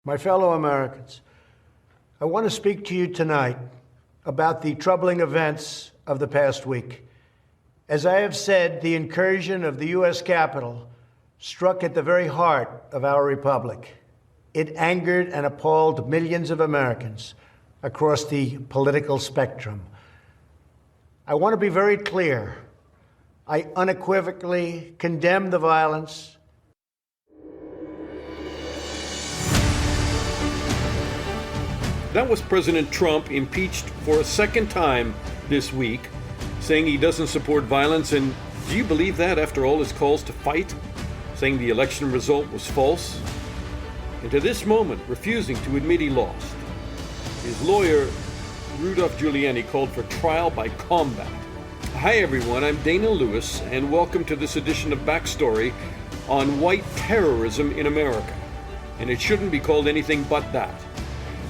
My fellow Americans, I want to speak to you tonight about the troubling events of the past week. As I have said, the incursion of the U.S. Capitol struck at the very heart of our republic. It angered and appalled millions of Americans across the political spectrum. I want to be very clear. I unequivocally condemn the violence. That was President Trump impeached for a second time this week, saying he doesn't support violence. And do you believe that after all his calls to fight, saying the election result was false? And to this moment, refusing to admit he lost. His lawyer, Rudolph Giuliani, called for trial by combat. Hi everyone, I'm Dana Lewis, and welcome to this edition of Backstory on white terrorism in America. And it shouldn't be called anything but that.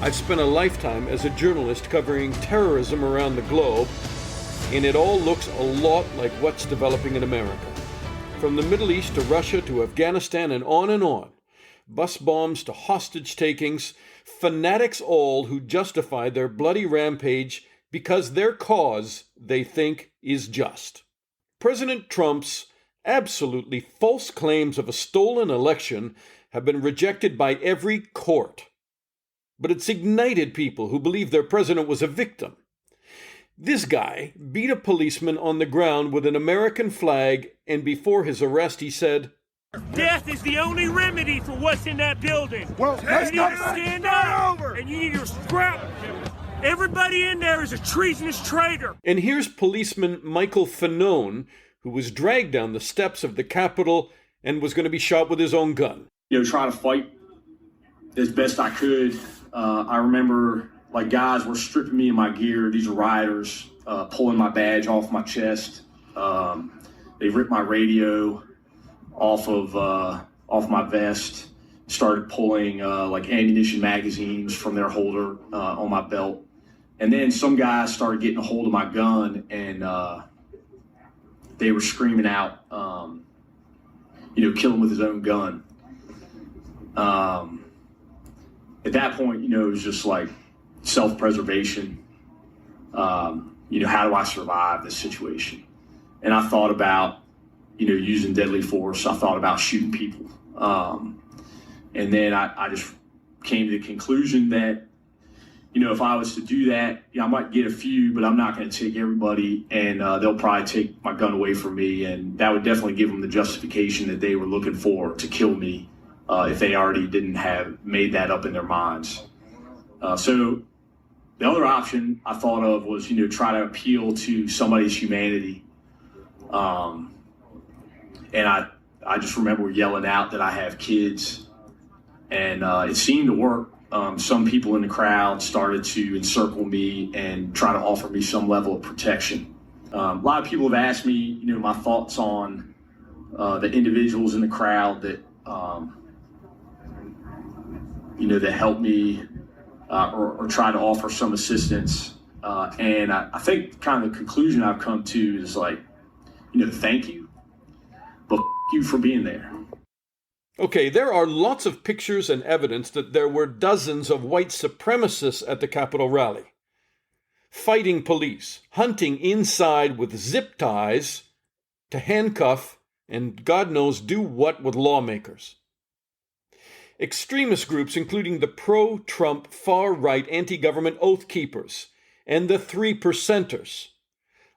I've spent a lifetime as a journalist covering terrorism around the globe, and it all looks a lot like what's developing in America. From the Middle East to Russia to Afghanistan and on, bus bombs to hostage takings, fanatics all who justify their bloody rampage because their cause, they think, is just. President Trump's absolutely false claims of a stolen election have been rejected by every court. But it's ignited people who believe their president was a victim. This guy beat a policeman on the ground with an American flag, and before his arrest he said, "Death is the only remedy for what's in that building. Well, you need to stand up, and you need to scrap. Everybody in there is a treasonous traitor." And here's policeman Michael Fanone, who was dragged down the steps of the Capitol and was going to be shot with his own gun. Trying to fight as best I could. I remember guys were stripping me of my gear. These are rioters, pulling my badge off my chest. They ripped my radio off my vest, started pulling ammunition magazines from their holder on my belt. And then some guys started getting a hold of my gun, and they were screaming out, kill him with his own gun. At that point, it was just like self-preservation. How do I survive this situation? And I thought about, using deadly force. I thought about shooting people. And then I just came to the conclusion that, if I was to do that, I might get a few, but I'm not going to take everybody, and they'll probably take my gun away from me. And that would definitely give them the justification that they were looking for to kill me. If they already didn't have made that up in their minds. So the other option I thought of was, try to appeal to somebody's humanity. And I just remember yelling out that I have kids, and it seemed to work. Some people in the crowd started to encircle me and try to offer me some level of protection. A lot of people have asked me, my thoughts on the individuals in the crowd that that helped me or try to offer some assistance. And I think kind of the conclusion I've come to is thank you, but you for being there. Okay, there are lots of pictures and evidence that there were dozens of white supremacists at the Capitol rally, fighting police, hunting inside with zip ties to handcuff and God knows do what with lawmakers. Extremist groups including the pro-Trump far-right anti-government Oath Keepers and the 3%ers,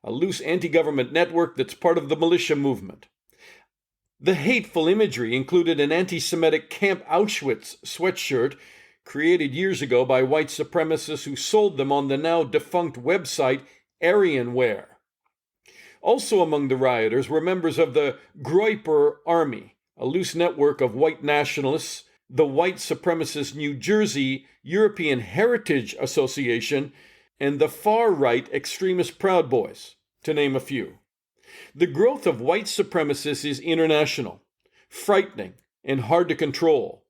a loose anti-government network that's part of the militia movement. The hateful imagery included an anti-Semitic Camp Auschwitz sweatshirt created years ago by white supremacists who sold them on the now defunct website Aryanware. Also among the rioters were members of the Groyper Army, a loose network of white nationalists, the white supremacist New Jersey European Heritage Association, and the far-right extremist Proud Boys, to name a few. The growth of white supremacists is international, frightening, and hard to control.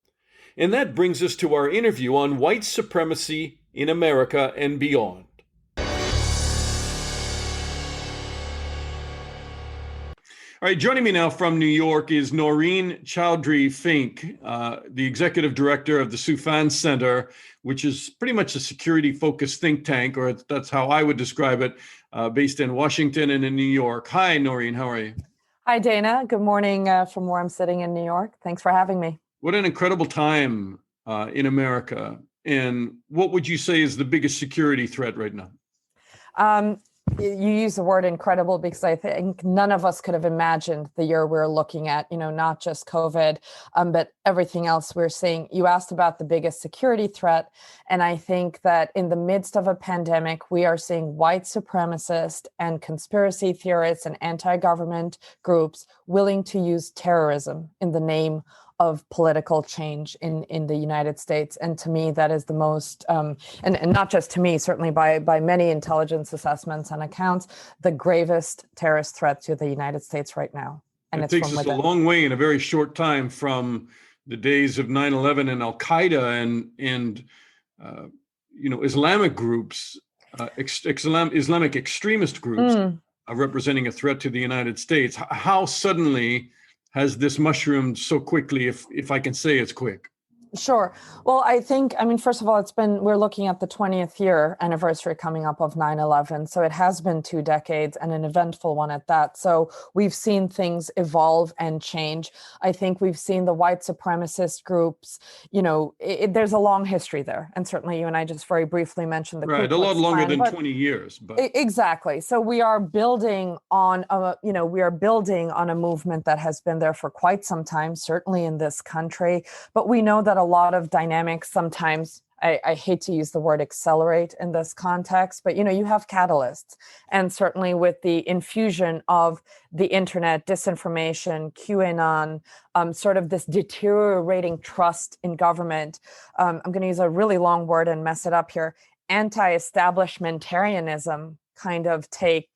And that brings us to our interview on white supremacy in America and beyond. All right, joining me now from New York is Naureen Chowdhury Fink, the executive director of the Soufan Center, which is pretty much a security-focused think tank, or that's how I would describe it, based in Washington and in New York. Hi, Naureen, how are you? Hi, Dana. Good morning from where I'm sitting in New York. Thanks for having me. What an incredible time in America. And what would you say is the biggest security threat right now? You use the word incredible because I think none of us could have imagined the year we're looking at, not just COVID, but everything else we're seeing. You asked about the biggest security threat. And I think that in the midst of a pandemic, we are seeing white supremacists and conspiracy theorists and anti-government groups willing to use terrorism in the name of political change in the United States. And to me, that is the most, and not just to me, certainly by many intelligence assessments and accounts, the gravest terrorist threat to the United States right now. And it takes us a long way in a very short time from the days of 9/11 and Al-Qaeda and Islamic groups, Islamic extremist groups representing a threat to the United States. How suddenly has this mushroomed so quickly, if I can say it's quick? Sure. Well, I mean, first of all, we're looking at the 20th year anniversary coming up of 9/11. So it has been 2 decades and an eventful one at that. So we've seen things evolve and change. I think we've seen the white supremacist groups, there's a long history there. And certainly you and I just very briefly mentioned the right, a lot longer than 20 years. But exactly. So we are building on a movement that has been there for quite some time, certainly in this country. But we know that a lot of dynamics sometimes, I hate to use the word accelerate in this context, but you have catalysts. And certainly with the infusion of the internet, disinformation, QAnon, sort of this deteriorating trust in government. I'm going to use a really long word and mess it up here. Anti-establishmentarianism kind of take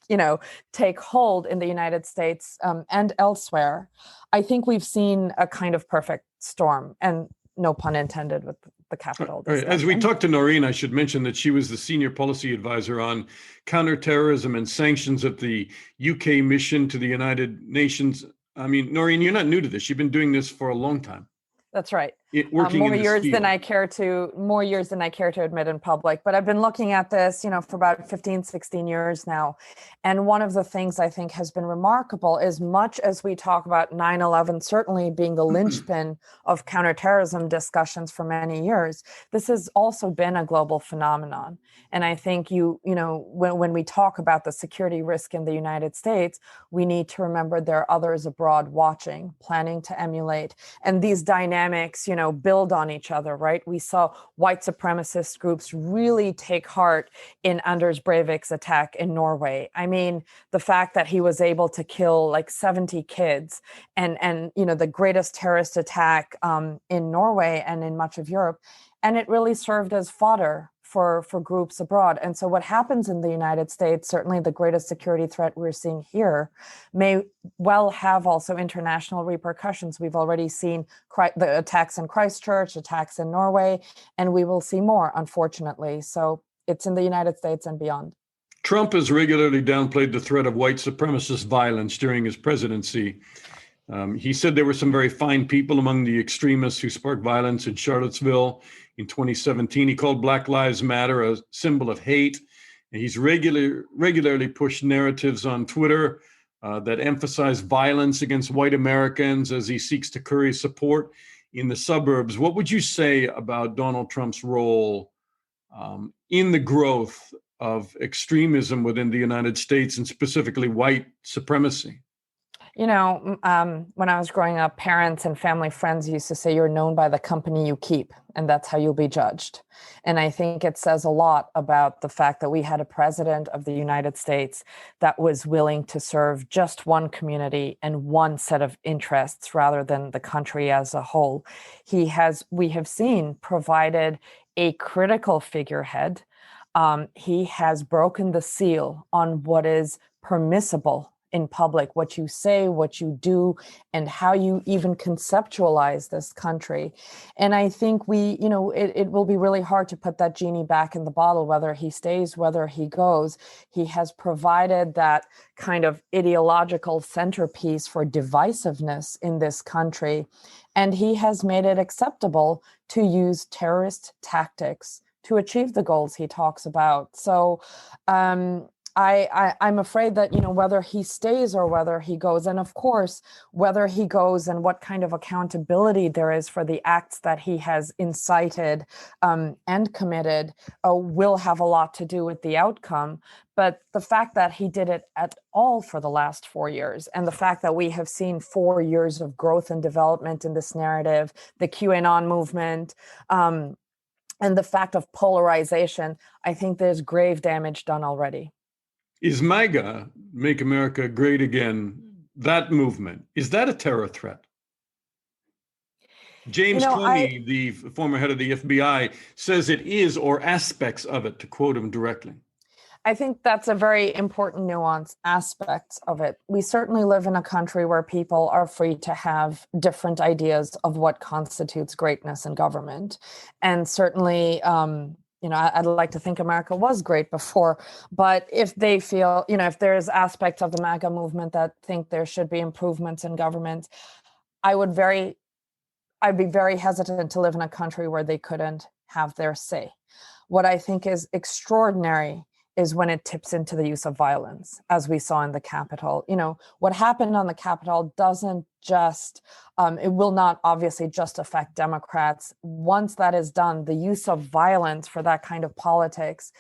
hold in the United States and elsewhere. I think we've seen a kind of perfect storm, and no pun intended with the capital. Right. As we talked to Naureen, I should mention that she was the senior policy advisor on counterterrorism and sanctions at the UK mission to the United Nations. I mean, Naureen, you're not new to this. You've been doing this for a long time. That's right. Working more in years field. than I care to admit in public. But I've been looking at this, for about 15, 16 years now. And one of the things I think has been remarkable, as much as we talk about 9/11 certainly being the linchpin of counterterrorism discussions for many years, this has also been a global phenomenon. And I think when we talk about the security risk in the United States, we need to remember there are others abroad watching, planning to emulate. And these dynamics, build on each other, right? We saw white supremacist groups really take heart in Anders Breivik's attack in Norway. I mean, the fact that he was able to kill like 70 kids and the greatest terrorist attack in Norway and in much of Europe. And it really served as fodder for groups abroad. And so what happens in the United States, certainly the greatest security threat we're seeing here, may well have also international repercussions. We've already seen the attacks in Christchurch, attacks in Norway, and we will see more, unfortunately. So it's in the United States and beyond. Trump has regularly downplayed the threat of white supremacist violence during his presidency. He said there were some very fine people among the extremists who sparked violence in Charlottesville in 2017. He called Black Lives Matter a symbol of hate. And he's regularly pushed narratives on Twitter that emphasize violence against white Americans as he seeks to curry support in the suburbs. What would you say about Donald Trump's role in the growth of extremism within the United States and specifically white supremacy? When I was growing up, parents and family friends used to say you're known by the company you keep, and that's how you'll be judged. And I think it says a lot about the fact that we had a president of the United States that was willing to serve just one community and one set of interests rather than the country as a whole. We have seen, provided a critical figurehead. He has broken the seal on what is permissible in public, what you say, what you do, and how you even conceptualize this country. And I think it will be really hard to put that genie back in the bottle, whether he stays, whether he goes. He has provided that kind of ideological centerpiece for divisiveness in this country. And he has made it acceptable to use terrorist tactics to achieve the goals he talks about. So, I'm afraid that, whether he stays or whether he goes, and of course, whether he goes and what kind of accountability there is for the acts that he has incited and committed will have a lot to do with the outcome. But the fact that he did it at all for the last 4 years, and the fact that we have seen 4 years of growth and development in this narrative, the QAnon movement, and the fact of polarization, I think there's grave damage done already. Is MAGA, Make America Great Again, that movement, is that a terror threat? James Comey, the former head of the FBI, says it is, or aspects of it, to quote him directly. I think that's a very important nuance aspect of it. We certainly live in a country where people are free to have different ideas of what constitutes greatness in government. And certainly, I'd like to think America was great before, but if they feel, if there's aspects of the MAGA movement that think there should be improvements in government, I'd be very hesitant to live in a country where they couldn't have their say. What I think is extraordinary is when it tips into the use of violence, as we saw in the Capitol. What happened on the Capitol doesn't just, it will not obviously just affect Democrats. Once that is done, the use of violence for that kind of politics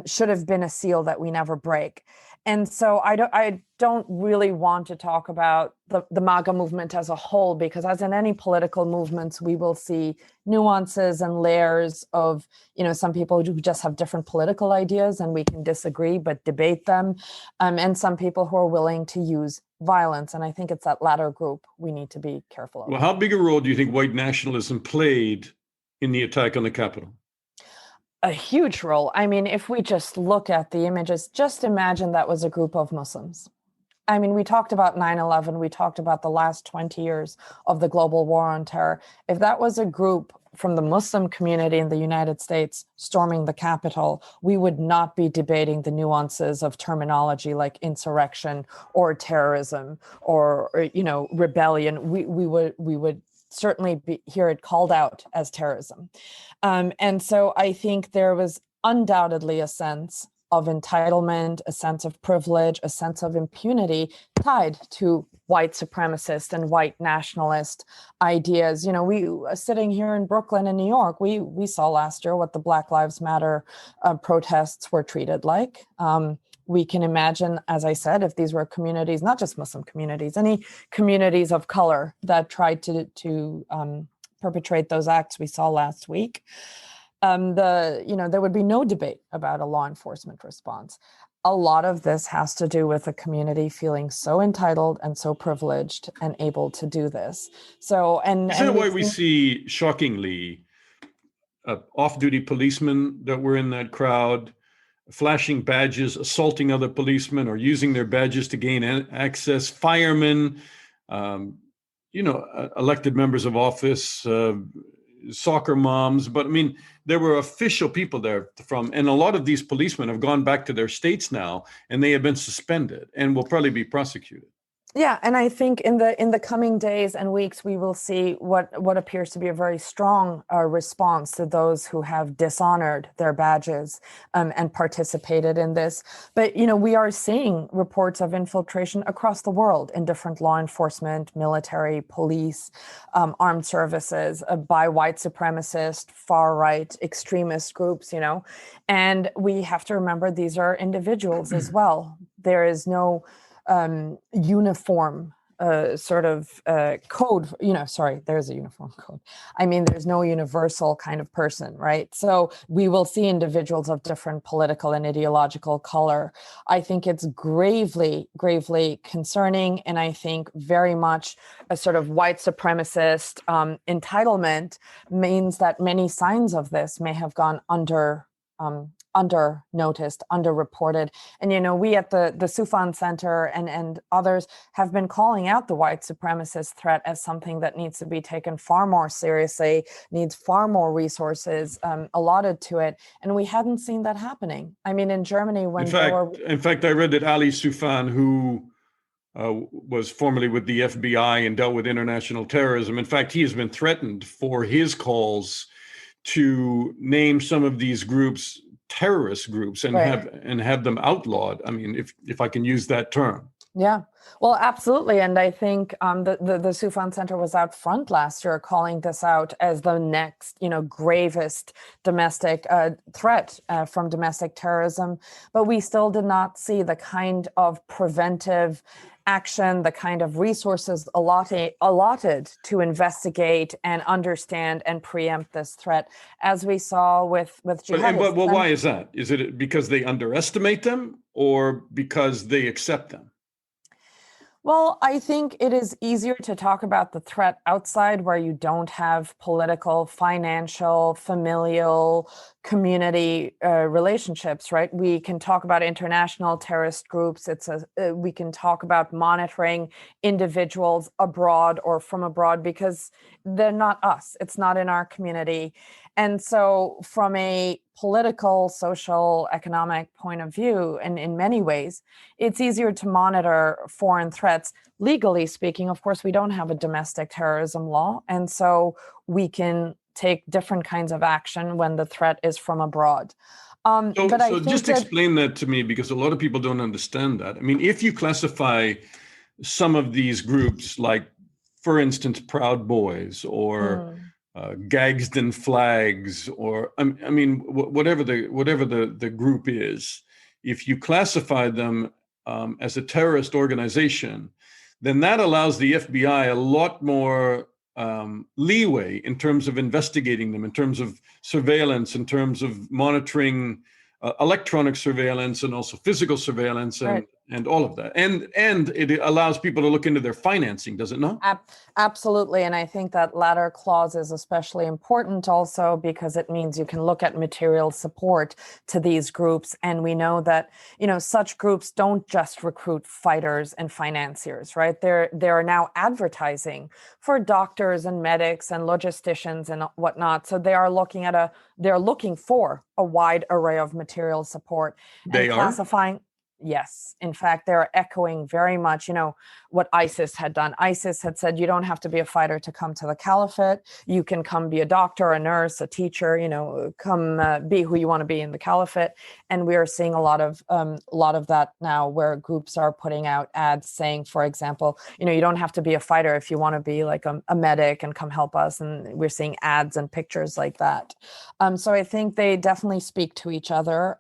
should have been a seal that we never break. And so I don't really want to talk about the MAGA movement as a whole, because as in any political movements, we will see nuances and layers of, some people who just have different political ideas and we can disagree, but debate them. And some people who are willing to use violence. And I think it's that latter group we need to be careful of. Well, how big a role do you think white nationalism played in the attack on the Capitol? A huge role. I mean, if we just look at the images, just imagine that was a group of Muslims. I mean, we talked about 9/11, we talked about the last 20 years of the global war on terror. If that was a group from the Muslim community in the United States storming the Capitol, we would not be debating the nuances of terminology like insurrection or terrorism or rebellion. We would certainly hear it called out as terrorism. And so I think there was undoubtedly a sense of entitlement, a sense of privilege, a sense of impunity tied to white supremacist and white nationalist ideas. We sitting here in Brooklyn and New York, we saw last year what the Black Lives Matter protests were treated like. We can imagine, as I said, if these were communities, not just Muslim communities, any communities of color that tried to perpetrate those acts we saw last week, there would be no debate about a law enforcement response. A lot of this has to do with the community feeling so entitled and so privileged and able to do this. So, and is that why we see, shockingly, off-duty policemen that were in that crowd, flashing badges, assaulting other policemen or using their badges to gain access, firemen, elected members of office, soccer moms. But I mean, there were official people there and a lot of these policemen have gone back to their states now, and they have been suspended and will probably be prosecuted. Yeah, and I think in the coming days and weeks, we will see what appears to be a very strong response to those who have dishonored their badges and participated in this. But, we are seeing reports of infiltration across the world in different law enforcement, military, police, armed services by white supremacist, far-right extremist groups, and we have to remember these are individuals as well. There is no uniform code, there's a uniform code. I mean, there's no universal kind of person, right? So we will see individuals of different political and ideological color. I think it's gravely, gravely concerning. And I think very much a sort of white supremacist entitlement means that many signs of this may have gone under noticed, underreported. And we at the Soufan Center and others have been calling out the white supremacist threat as something that needs to be taken far more seriously, needs far more resources allotted to it, and we hadn't seen that happening. I mean, in Germany, when in fact, I read that Ali Soufan, who was formerly with the FBI and dealt with international terrorism. In fact, he has been threatened for his calls to name some of these groups terrorist groups and have them outlawed. I mean, if I can use that term. Yeah, well, absolutely. And I think the Soufan Center was out front last year calling this out as the next, gravest domestic threat from domestic terrorism. But we still did not see the kind of preventive action, the kind of resources allotted to investigate and understand and preempt this threat, as we saw with jihadists. But why is that? Is it because they underestimate them or because they accept them? Well, I think it is easier to talk about the threat outside where you don't have political, financial, familial, community relationships, right? We can talk about international terrorist groups. We can talk about monitoring individuals abroad or from abroad because they're not us. It's not in our community. And so from a political, social, economic point of view, and in many ways, it's easier to monitor foreign threats. Legally speaking, of course, we don't have a domestic terrorism law. And so we can take different kinds of action when the threat is from abroad. So just explain that to me, because a lot of people don't understand that. I mean, if you classify some of these groups like, for instance, Proud Boys or Gagsden Flags, or I mean, whatever the group is, if you classify them as a terrorist organization, then that allows the FBI a lot more leeway in terms of investigating them, in terms of surveillance, in terms of monitoring electronic surveillance and also physical surveillance and all of that. And it allows people to look into their financing, does it not? Absolutely. And I think that latter clause is especially important also because it means you can look at material support to these groups. And we know that, such groups don't just recruit fighters and financiers, right? They are now advertising for doctors and medics and logisticians and whatnot. So they're looking for a wide array of material support. They are classifying. Yes. In fact, they're echoing very much, what ISIS had done. ISIS had said, you don't have to be a fighter to come to the caliphate. You can come be a doctor, a nurse, a teacher, come be who you want to be in the caliphate. And we are seeing a lot of that now where groups are putting out ads saying, for example, you don't have to be a fighter if you want to be like a medic and come help us. And we're seeing ads and pictures like that. So I think they definitely speak to each other.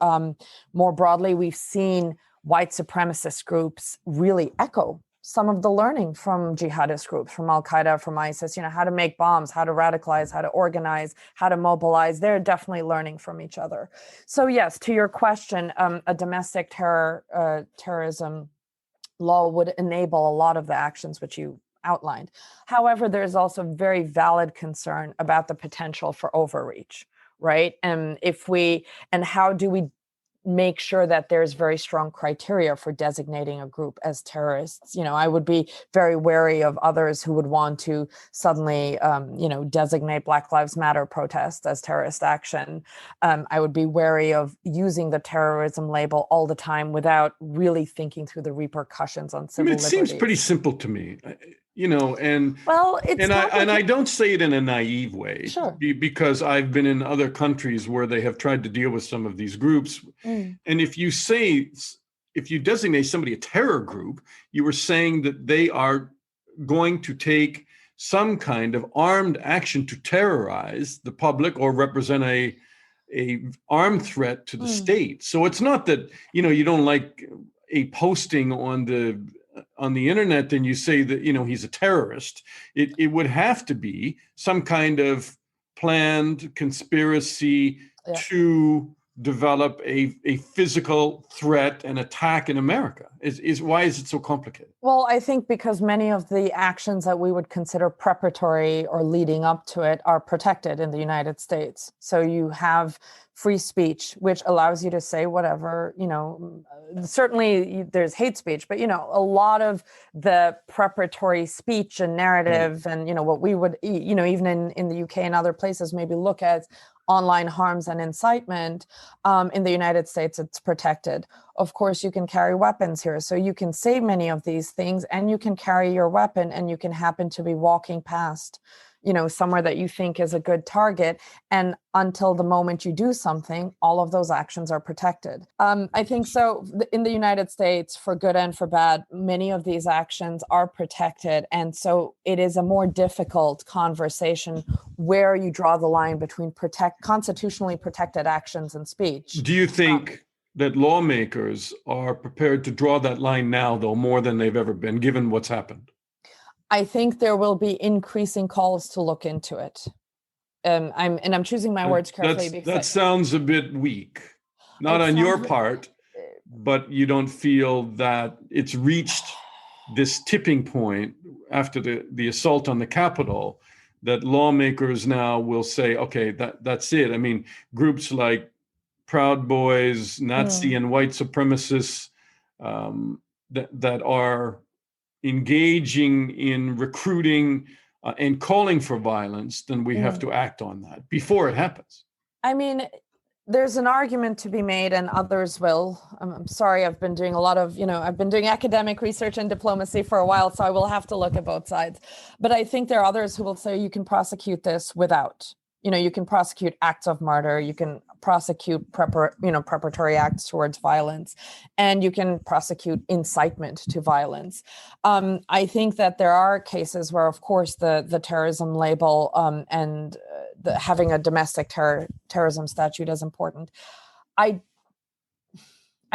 More broadly, we've seen white supremacist groups really echo some of the learning from jihadist groups, from Al-Qaeda, from ISIS, how to make bombs, how to radicalize, how to organize, how to mobilize. They're definitely learning from each other. So yes, to your question, a domestic terrorism law would enable a lot of the actions which you outlined. However, there's also very valid concern about the potential for overreach, right? And how do we make sure that there's very strong criteria for designating a group as terrorists? I would be very wary of others who would want to suddenly, designate Black Lives Matter protests as terrorist action. I would be wary of using the terrorism label all the time without really thinking through the repercussions on civil liberties. It seems pretty simple to me. I don't say it in a naive way, sure, because I've been in other countries where they have tried to deal with some of these groups. And if you designate somebody a terror group, you are saying that they are going to take some kind of armed action to terrorize the public or represent a armed threat to the state. So it's not that, you don't like a posting on the internet, then you say that, he's a terrorist. It would have to be some kind of planned conspiracy to develop a physical threat and attack in America? Why is it so complicated? Well, I think because many of the actions that we would consider preparatory or leading up to it are protected in the United States. So you have free speech, which allows you to say whatever, certainly there's hate speech, but, a lot of the preparatory speech and narrative and, what we would, even in the UK and other places, maybe look at online harms and incitement. In the United States, it's protected. Of course, you can carry weapons here. So you can say many of these things and you can carry your weapon and you can happen to be walking past, somewhere that you think is a good target. And until the moment you do something, all of those actions are protected. I think so in the United States, for good and for bad, many of these actions are protected. And so it is a more difficult conversation where you draw the line between constitutionally protected actions and speech. Do you think that lawmakers are prepared to draw that line now, though, more than they've ever been, given what's happened? I think there will be increasing calls to look into it. I'm choosing my words carefully because that sounds a bit weak. Not on your part, but you don't feel that it's reached this tipping point after the assault on the Capitol that lawmakers now will say, okay, that's it. I mean, groups like Proud Boys, Nazi and white supremacists that are engaging in recruiting and calling for violence, then we have to act on that before it happens. I mean, there's an argument to be made, and others will. I'm sorry, I've been doing I've been doing academic research and diplomacy for a while, so I will have to look at both sides. But I think there are others who will say you can prosecute this without. You can prosecute acts of murder, you can prosecute preparatory acts towards violence, and you can prosecute incitement to violence. I think that there are cases where, of course, the terrorism label and having a domestic terrorism statute is important. I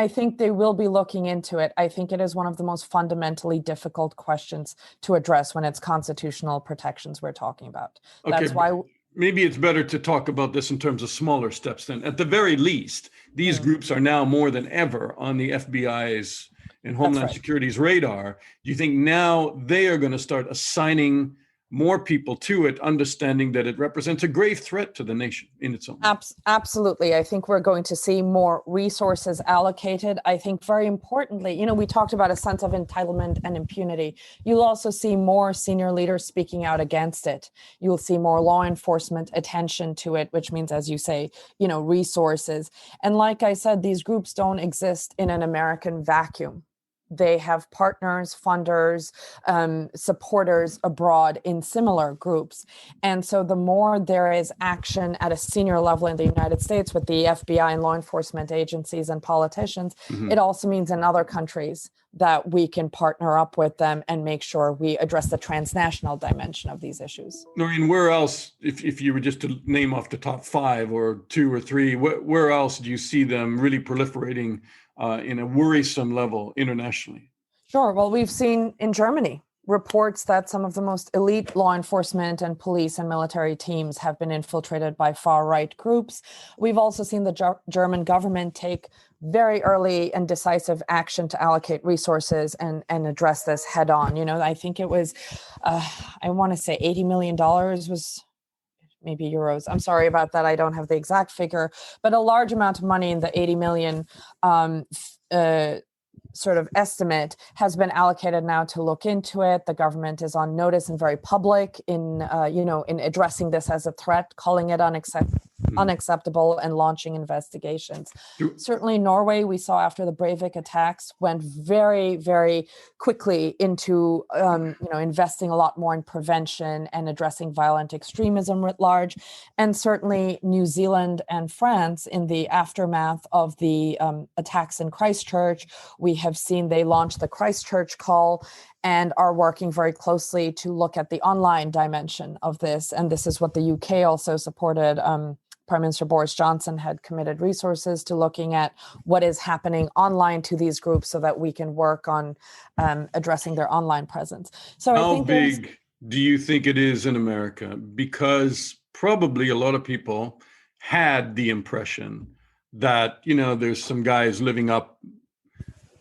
think they will be looking into it. I think it is one of the most fundamentally difficult questions to address when it's constitutional protections we're talking about. That's why. Maybe it's better to talk about this in terms of smaller steps then. At the very least, these groups are now more than ever on the FBI's and Homeland Security's radar. Do you think now they are going to start assigning more people to it, understanding that it represents a grave threat to the nation in its own way? Absolutely. I think we're going to see more resources allocated. I think very importantly, we talked about a sense of entitlement and impunity. You'll also see more senior leaders speaking out against it. You'll see more law enforcement attention to it, which means, as you say, resources. And like I said, these groups don't exist in an American vacuum. They have partners, funders, supporters abroad in similar groups. And so the more there is action at a senior level in the United States with the FBI and law enforcement agencies and politicians, it also means in other countries that we can partner up with them and make sure we address the transnational dimension of these issues. Noreen, where else, if you were just to name off the top 5 or 2 or 3, where else do you see them really proliferating in a worrisome level internationally? Sure. Well, we've seen in Germany reports that some of the most elite law enforcement and police and military teams have been infiltrated by far-right groups. We've also seen the German government take very early and decisive action to allocate resources and address this head on. I think it was, I want to say $80 million was maybe euros. I'm sorry about that. I don't have the exact figure, but a large amount of money in the 80 million sort of estimate has been allocated now to look into it. The government is on notice and very public in addressing this as a threat, calling it unacceptable and launching investigations. Certainly Norway, we saw after the Breivik attacks, went very, very quickly into investing a lot more in prevention and addressing violent extremism writ large. And certainly New Zealand and France, in the aftermath of the attacks in Christchurch, we have seen they launched the Christchurch call and are working very closely to look at the online dimension of this. And this is what the UK also supported. Prime Minister Boris Johnson had committed resources to looking at what is happening online to these groups so that we can work on addressing their online presence. So how big do you think it is in America? Because probably a lot of people had the impression that, there's some guys living up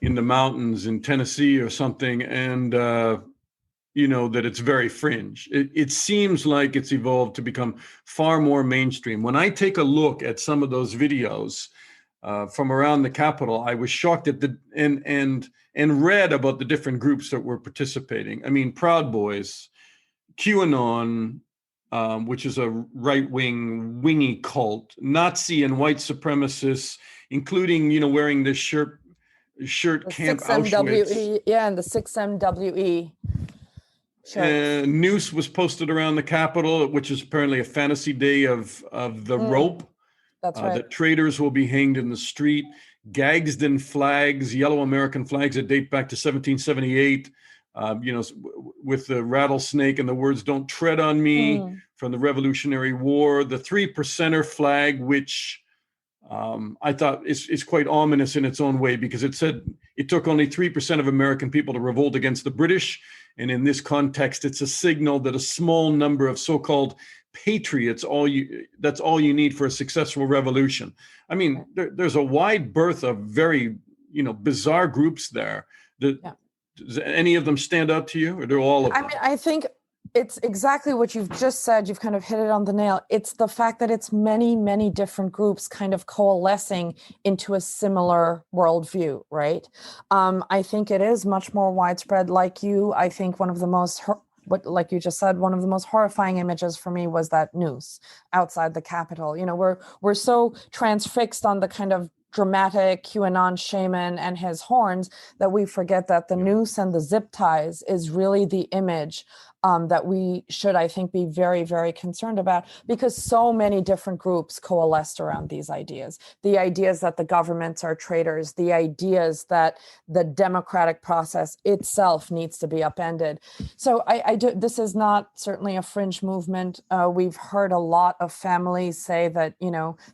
in the mountains in Tennessee or something, and, that it's very fringe. It seems like it's evolved to become far more mainstream. When I take a look at some of those videos from around the Capitol, I was shocked at and read about the different groups that were participating. I mean, Proud Boys, QAnon, which is a right-wing wingy cult, Nazi and white supremacists, including, wearing this shirt Camp Auschwitz. And the 6MWE shirts. Noose was posted around the Capitol, which is apparently a fantasy day of the rope. That's right. That traitors will be hanged in the street. Gagsden flags, yellow American flags that date back to 1778. With the rattlesnake and the words "Don't tread on me" from the Revolutionary War. The 3%er flag, which I thought is quite ominous in its own way, because it said it took only 3% of American people to revolt against the British. And in this context, it's a signal that a small number of so-called patriots, that's all you need for a successful revolution. I mean, there's a wide berth of very, bizarre groups there. Does any of them stand out to you, or do all of them? I mean, I think it's exactly what you've just said. You've kind of hit it on the nail. It's the fact that it's many, many different groups kind of coalescing into a similar worldview, right? I think it is much more widespread. Like you, I think one of the most, like you just said, one of the most horrifying images for me was that noose outside the Capitol. We're so transfixed on the kind of dramatic QAnon shaman and his horns that we forget that the noose and the zip ties is really the image that we should, I think, be very, very concerned about, because so many different groups coalesced around these ideas. The ideas that the governments are traitors, the ideas that the democratic process itself needs to be upended. So this is not certainly a fringe movement. We've heard a lot of families say that,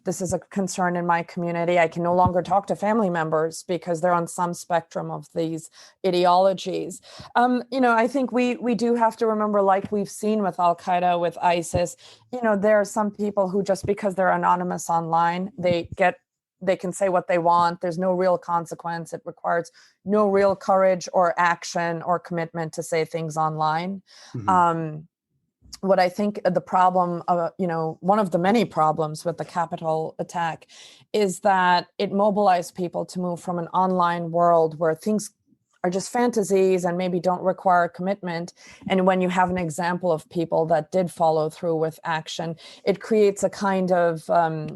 this is a concern in my community. I can no longer talk to family members because they're on some spectrum of these ideologies. I think we do have to remember, like we've seen with Al-Qaeda, with ISIS, there are some people who, just because they're anonymous online, they can say what they want. There's no real consequence. It requires no real courage or action or commitment to say things online. Mm-hmm. What I think the problem, one of the many problems with the Capitol attack is that it mobilized people to move from an online world where things are just fantasies and maybe don't require commitment. And when you have an example of people that did follow through with action, it creates a kind of, a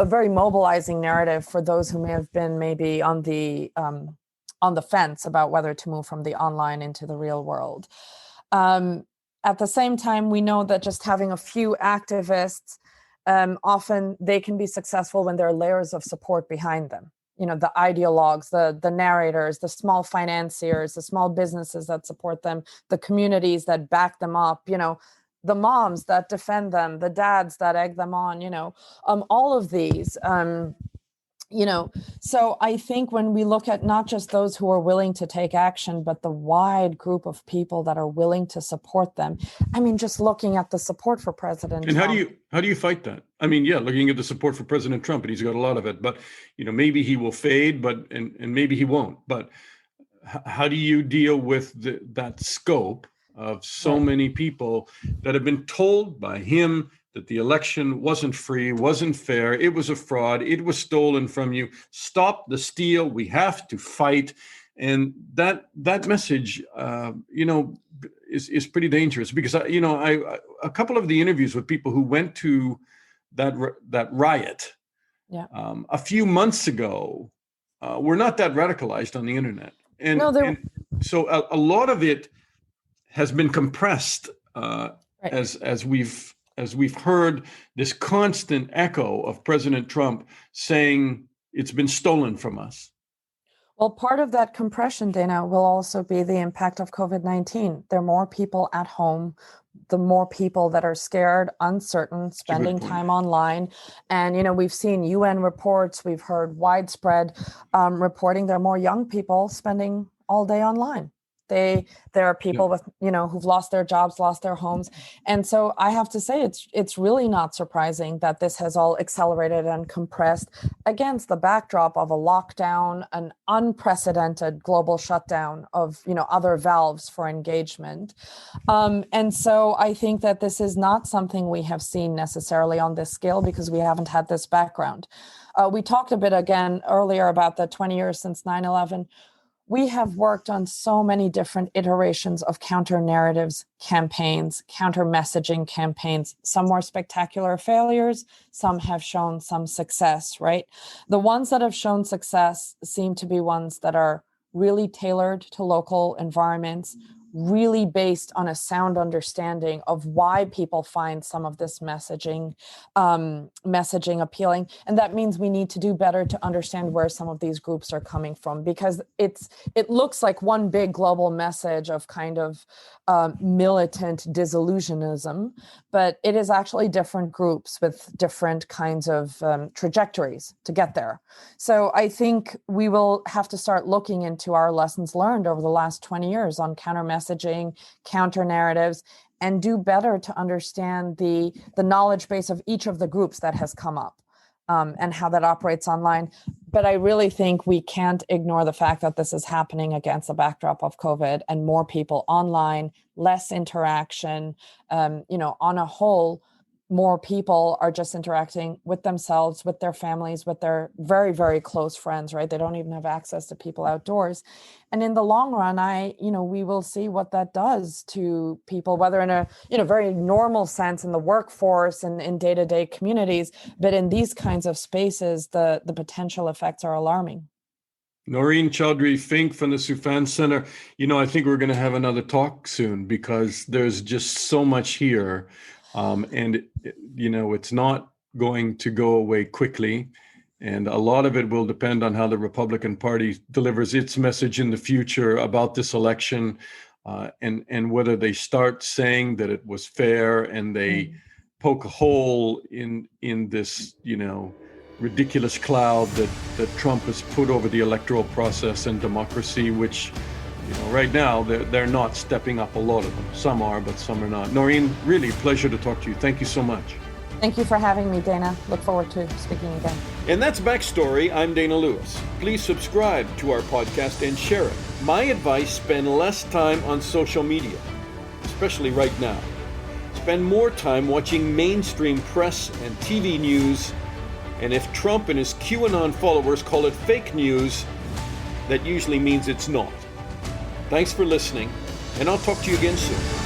very mobilizing narrative for those who may have been maybe on the fence about whether to move from the online into the real world. At the same time, we know that just having a few activists, often they can be successful when there are layers of support behind them. The ideologues, the narrators, the small financiers, the small businesses that support them, the communities that back them up, the moms that defend them, the dads that egg them on, all of these, so I think when we look at not just those who are willing to take action, but the wide group of people that are willing to support them. I mean, just looking at the support for President Trump. And how do you fight that? I mean, looking at the support for President Trump, and he's got a lot of it, but maybe he will fade, and maybe he won't. But how do you deal with that scope of so many people that have been told by him that the election wasn't free, wasn't fair, it was a fraud, it was stolen from you, stop the steal, we have to fight? And that message, is pretty dangerous, because a couple of the interviews with people who went to that riot a few months ago were not that radicalized on the internet, and so a lot of it has been compressed as we've heard this constant echo of President Trump saying it's been stolen from us. Well, part of that compression, Dana, will also be the impact of COVID-19. There are more people at home, the more people that are scared, uncertain, spending time online. And, we've seen UN reports, we've heard widespread reporting. There are more young people spending all day online. There are people with, who've lost their jobs, lost their homes. And so I have to say, it's really not surprising that this has all accelerated and compressed against the backdrop of a lockdown, an unprecedented global shutdown of, other valves for engagement. And so I think that this is not something we have seen necessarily on this scale because we haven't had this background. We talked a bit again earlier about the 20 years since 9/11. We have worked on so many different iterations of counter narratives campaigns, counter messaging campaigns, some more spectacular failures, some have shown some success, right? The ones that have shown success seem to be ones that are really tailored to local environments, really based on a sound understanding of why people find some of this messaging appealing. And that means we need to do better to understand where some of these groups are coming from, because it looks like one big global message of kind of militant disillusionism, but it is actually different groups with different kinds of trajectories to get there. So I think we will have to start looking into our lessons learned over the last 20 years on counter messaging, counter narratives, and do better to understand the knowledge base of each of the groups that has come up and how that operates online. But I really think we can't ignore the fact that this is happening against the backdrop of COVID and more people online, less interaction, on a whole. More people are just interacting with themselves, with their families, with their very, very close friends, right? They don't even have access to people outdoors. And in the long run, we will see what that does to people, whether in a, very normal sense in the workforce and in day-to-day communities, but in these kinds of spaces, the potential effects are alarming. Naureen Chowdhury, Fink from the Soufan Center. I think we're going to have another talk soon because there's just so much here. And it's not going to go away quickly. And a lot of it will depend on how the Republican Party delivers its message in the future about this election, and whether they start saying that it was fair and they poke a hole in this, ridiculous cloud that Trump has put over the electoral process and democracy, which right now, they're not stepping up, a lot of them. Some are, but some are not. Naureen, really a pleasure to talk to you. Thank you so much. Thank you for having me, Dana. Look forward to speaking again. And that's Backstory. I'm Dana Lewis. Please subscribe to our podcast and share it. My advice, spend less time on social media, especially right now. Spend more time watching mainstream press and TV news. And if Trump and his QAnon followers call it fake news, that usually means it's not. Thanks for listening, and I'll talk to you again soon.